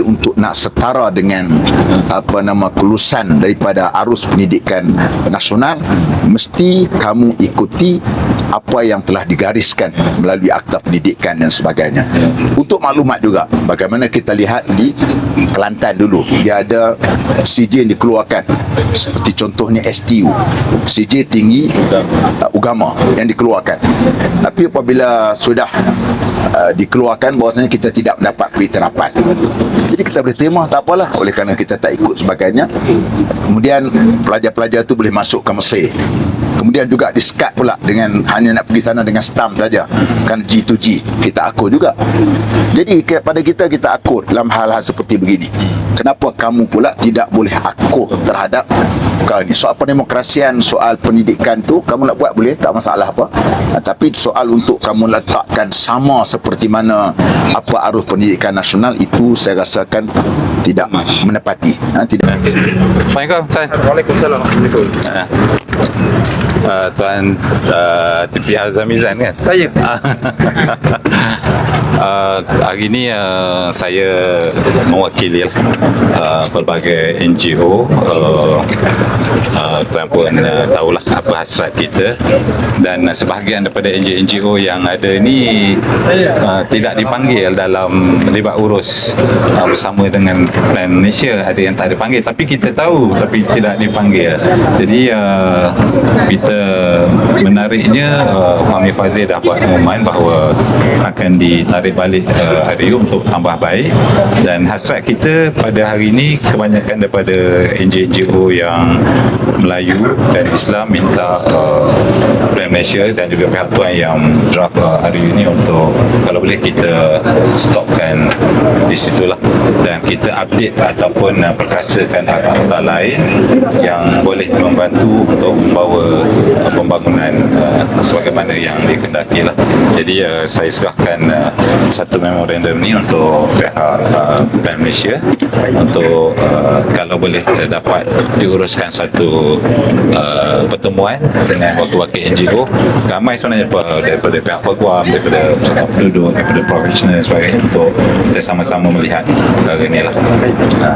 untuk nak setara dengan kelulusan daripada arus pendidikan nasional, mesti kamu ikuti apa yang telah digariskan melalui Akta Pendidikan dan sebagainya. Untuk maklumat juga, bagaimana kita lihat di Kelantan dulu, dia ada CJ yang dikeluarkan, seperti contohnya STU, CJ Tinggi Agama yang dikeluarkan. Tapi apabila sudah dikeluarkan, bahawasanya kita tidak mendapat peniterapan, jadi kita boleh terima, tak apalah, oleh kerana kita tak ikut sebagainya. Kemudian pelajar-pelajar tu boleh masuk ke Mesir. Kemudian juga di-skat pula dengan hanya nak pergi sana dengan stamp saja, kan G2G, kita akur juga. Jadi kepada kita akur dalam hal-hal seperti begini. Kenapa kamu pula tidak boleh akur terhadap perkara ini? Soal pendemokrasian, soal pendidikan tu kamu nak buat boleh, tak masalah apa. Tapi soal untuk kamu letakkan sama seperti mana apa arus pendidikan nasional, itu saya rasakan tidak menepati. Tidak. Assalamualaikum. Waalaikumsalam. Assalamualaikum. Tuan TP Al-Zamizan kan? Saya. Hari ini saya mewakili pelbagai NGO. Tuan pun tahulah apa hasrat kita, dan sebahagian daripada NGO yang ada ni tidak dipanggil dalam libat urus bersama dengan Plan Malaysia. Ada yang tak dipanggil, tapi kita tahu tapi tidak dipanggil. Jadi kita menariknya, Fahmi Fazil dah buat pengumuman bahawa akan ditarik balik RU untuk tambah baik, dan hasrat kita pada hari ini kebanyakan daripada NGO yang Melayu dan Islam minta Plan Malaysia dan juga pihak tuan yang draft RU ini untuk kalau boleh kita stopkan di situlah, dan kita update ataupun perkasakan akta lain yang boleh membantu untuk membawa pembangunan sebagaimana yang dikehendaki lah. Jadi saya serahkan satu memorandum ni untuk pihak Plan Malaysia untuk kalau boleh dapat diuruskan satu pertemuan dengan wakil-wakil NGO ramai sebenarnya daripada pihak peguam, daripada penduduk, daripada profesional dan sebagainya, untuk kita sama-sama melihat perkara ni lah.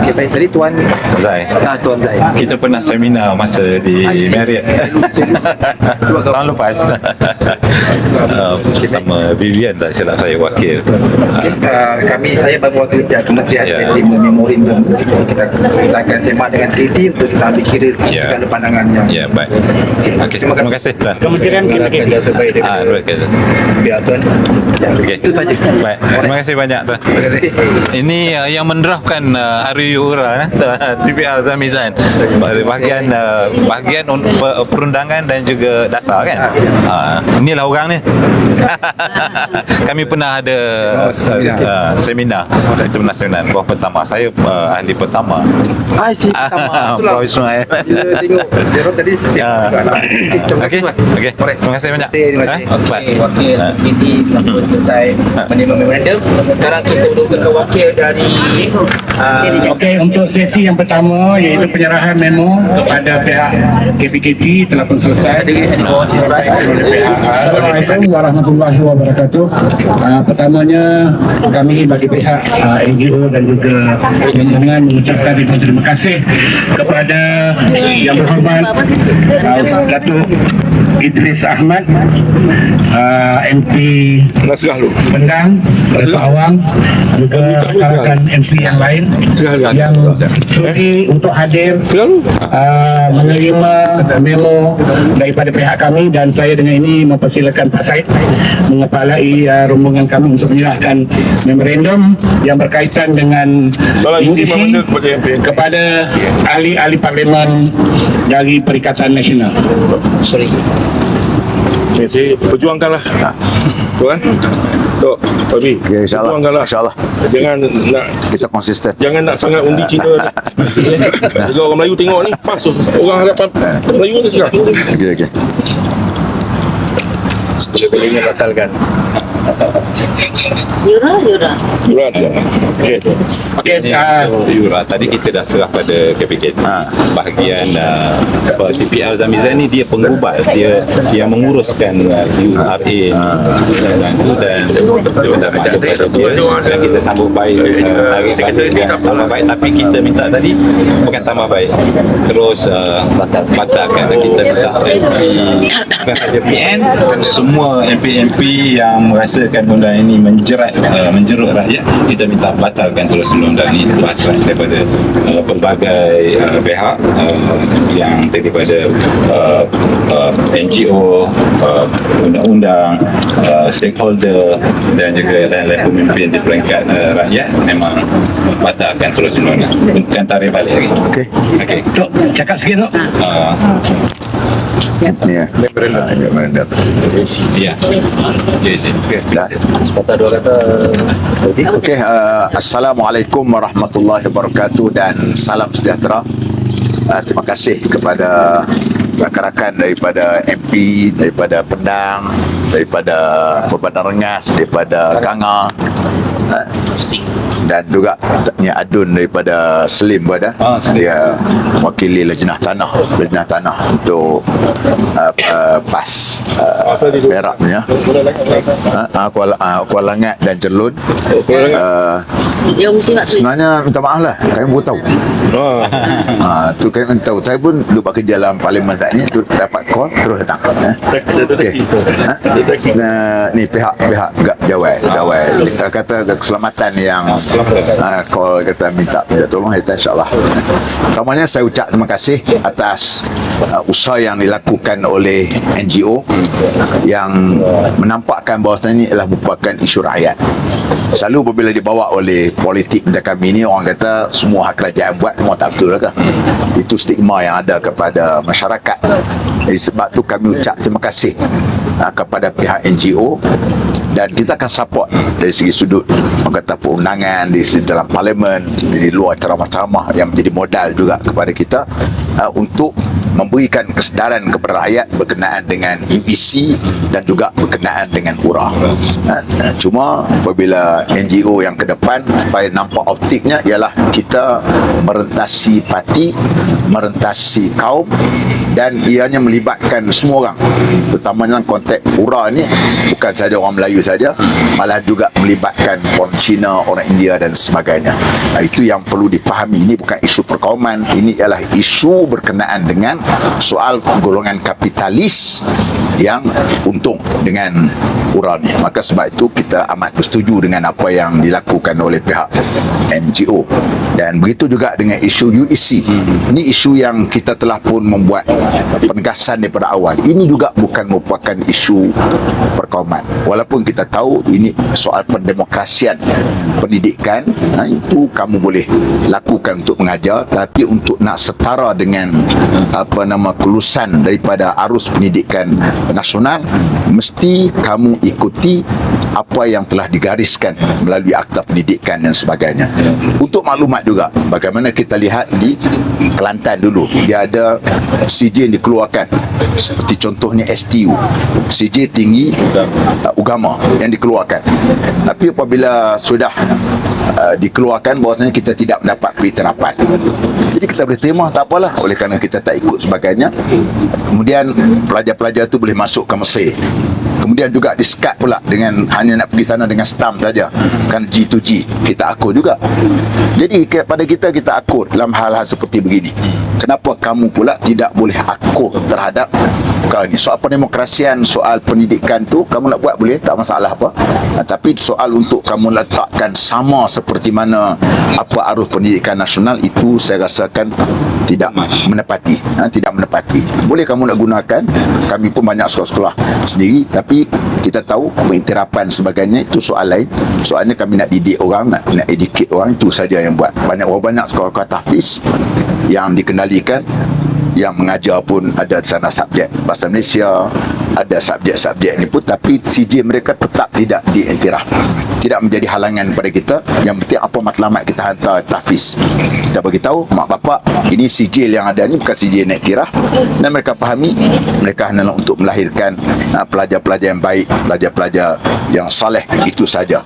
Okey, baik. Tadi Tuan Zai, Tuan Zai, kita pernah seminar masa di Marriott tahun lepas bersama Vivian, tak silap saya wakil. saya baru wakil pihak Kementerian menerima memorandum. Kita akan semak dengan teliti untuk kita ambil kira segala pandangan yang baik. Okey, terima kasih Tuan. Kementerian kita sebaik daripada pihak Tuan. Okey, Itu saja. Baik. Terima kasih banyak Tuan. Terima kasih. Ini yang mendraftkan RU URA TPR Zamizan, bahagian perundangan dan juga dasar kan. Inilah orang ni. Kami pernah ada seminar. Itu pernah seminar bawah pertama. Saya ahli pertama. Pertama. Itulah. Profesional. Bila tengok dia orang tadi siap. Okey. Terima kasih banyak. Terima kasih. Wakil komiti telah pun selesai menerima memorandum. Sekarang kita duduk ke wakil dari Okey, untuk sesi yang pertama iaitu penyerahan memo kepada pihak KPKT telah pun selesai. Assalamualaikum warahmatullahi wabarakatuh. Pertamanya kami bagi pihak NGO dan juga rombongan mengucapkan terima kasih kepada Yang Berhormat Datuk Idris Ahmad, MP Pendang, Datuk Awang, juga rakan MC yang lain yang sudi untuk hadir menerima memo daripada pihak kami, dan saya dengan ini mempersilakan Pak Said mengepalai rombongan kami untuk menyerahkan memorandum yang berkaitan dengan UEC kepada ahli-ahli parlimen dari Perikatan Nasional. Jadi perjuangkanlah Tuan. Tok Fahmi, perjuangkanlah. InsyaAllah. Jangan nak, kita konsisten. jangan nak sangat undi Cina. Kalau orang Melayu tengok ni pas tu. Orang hadapan Melayu ni sekarang. Okey. Boleh-bolehnya batalkan. Yurat ya. Okey. Okey, Yura tadi kita dah serah pada KPKT. Bahagian TPR Zamizan ni dia pengubat, dia yang menguruskan URA dan itu, dan dia dah minta kepada dia, dan kita sambut baik hari dengan tambah baik, tapi kita minta tadi bukan tambah baik, terus batalkan, dan kita minta MP, bukan saja PN, semua MP-MP yang merasakan undang ini menjerut rakyat, kita minta batalkan terus undang ini. Itu hasrat daripada pelbagai pihak yang daripada NGO, undang-undang, stakeholder dan juga lain-lain pemimpin di peringkat rakyat memang batalkan terus undang ini. Bukan tarik balik lagi. Okey. Okey. Tok, cakap sikit Tok. Ni ya. Memorandum. Ya. Dah. Sepatah dua kata. Okey, Assalamualaikum warahmatullahi wabarakatuh dan salam sejahtera. Terima kasih kepada rakan-rakan daripada MP, daripada Pendang, daripada Perbadan Rengas, daripada Kanga, dan juga Nya Adun daripada Selim berada. Selim. Dia wakili Lejnah Tanah untuk PAS Perak punya, Kuala Langat dan Jerlun. Dia mesti nak Sebenarnya minta maaf lah, kami baru tahu. Tu kami tahu. Saya pun duduk bekerja dalam parlimen saat ni, tu dapat call terus datang. Okay. Ni pihak gawai kata keselamatan yang call kata minta tolong, kita insyaAllah. Pertamanya saya ucap terima kasih atas usaha yang dilakukan oleh NGO yang menampakkan bahawa ini adalah merupakan isu rakyat. Selalu apabila dibawa oleh politik macam kami ni, orang kata semua hak kerajaan buat, semua tak betul lah. Itu stigma yang ada kepada masyarakat. Jadi sebab tu kami ucap terima kasih kepada pihak NGO, dan kita akan support dari segi sudut orang kata perundangan, di dalam parlimen, di luar ceramah-ceramah yang menjadi modal juga kepada kita untuk memberikan kesedaran kepada rakyat berkenaan dengan UEC dan juga berkenaan dengan URA. Cuma apabila NGO yang ke depan supaya nampak optiknya ialah kita merentasi parti, merentasi kaum, dan ianya melibatkan semua orang, terutamanya dalam konteks URA ni bukan saja orang Melayu saja, malah juga melibatkan orang Cina, orang India dan sebagainya. Itu yang perlu dipahami. Ini bukan isu perkauman, ini ialah isu berkenaan dengan soal golongan kapitalis yang untung dengan URA ni. Maka sebab itu kita amat bersetuju dengan apa yang dilakukan oleh pihak NGO, dan begitu juga dengan isu UEC. Ini isu yang kita telah pun membuat penegasan daripada awal. Ini juga bukan merupakan isu perkauman, walaupun kita tahu ini soal pendemokrasian pendidikan. Itu kamu boleh lakukan untuk mengajar, tapi untuk nak setara dengan kelulusan daripada arus pendidikan nasional, mesti kamu ikuti apa yang telah digariskan melalui Akta Pendidikan dan sebagainya. Untuk maklumat juga, bagaimana kita lihat di Kelantan dulu, dia ada CJ yang dikeluarkan, seperti contohnya STU, CJ tinggi agama yang dikeluarkan. Tapi apabila sudah dikeluarkan, bahawasanya kita tidak mendapat penerapan, jadi kita boleh terima, tak apalah, oleh kerana kita tak ikut sebagainya. Kemudian pelajar-pelajar tu boleh masuk ke Mesir. Kemudian juga disekat pula dengan hanya nak pergi sana dengan stamp saja, kan G2G kita akur juga. Jadi pada kita akur dalam hal-hal seperti begini. Kenapa kamu pula tidak boleh akur terhadap kau ni? Soal pendemokrasian, soal pendidikan tu kamu nak buat boleh, tak masalah apa. Tapi soal untuk kamu letakkan sama seperti mana apa arus pendidikan nasional, itu saya rasakan tidak menepati. Tidak menepati. Boleh kamu nak gunakan, kami pun banyak sekolah-sekolah sendiri, tapi kita tahu pengintirapan sebagainya itu soal lain. Soalnya kami nak didik orang, nak educate orang, itu saja yang buat. Banyak sekolah-sekolah tahfiz yang dikendalikan yang mengajar pun ada sana subjek Bahasa Malaysia, ada subjek-subjek ni pun, tapi CJ mereka tetap tidak diiktiraf, tidak menjadi halangan pada kita. Yang penting apa matlamat kita hantar tahfiz, kita beritahu mak bapak ini sijil yang ada ni bukan sijil nak iktiraf, dan mereka fahami mereka hanyalah untuk melahirkan pelajar-pelajar yang baik, pelajar-pelajar yang saleh, itu saja.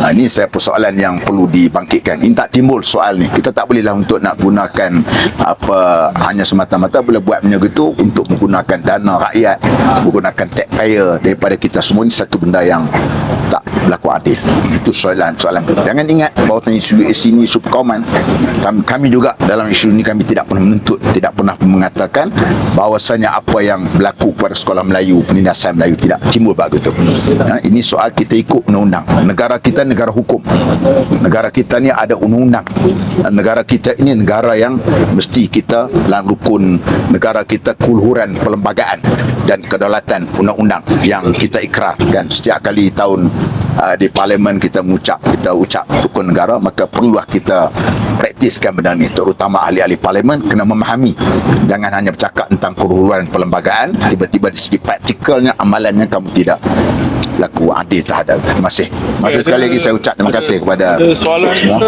Ini saya persoalan yang perlu dibangkitkan. Ini tak timbul soal ni, kita tak bolehlah untuk nak gunakan apa hanya semata-mata boleh buat macam gitu untuk menggunakan dana rakyat, menggunakan taxpayer daripada kita semua. Ini satu benda yang tak berlaku adil. Itu soalan kita. Jangan ingat bahawa isu ini isu perkauman. Kami juga dalam isu ini kami tidak pernah menuntut, tidak pernah mengatakan bahawasanya apa yang berlaku pada sekolah Melayu, penindasan Melayu tidak timbul begitu. Ini soal kita ikut undang-undang. Negara kita negara hukum. Negara kita ni ada undang-undang. Negara kita ini negara yang mesti kita dalam rukun negara kita kuluhuran perlembagaan dan kedaulatan undang-undang yang kita ikrarkan setiap kali tahun di parlimen kita ucap rukun negara, maka perlulah kita praktiskan benda ni, terutama ahli-ahli parlimen kena memahami. Jangan hanya bercakap tentang kuluhuran perlembagaan, tiba-tiba di segi praktikalnya amalannya kamu tidak laku adil terhadap. Terima kasih sekali lagi saya ucap terima kasih kepada soalan semua.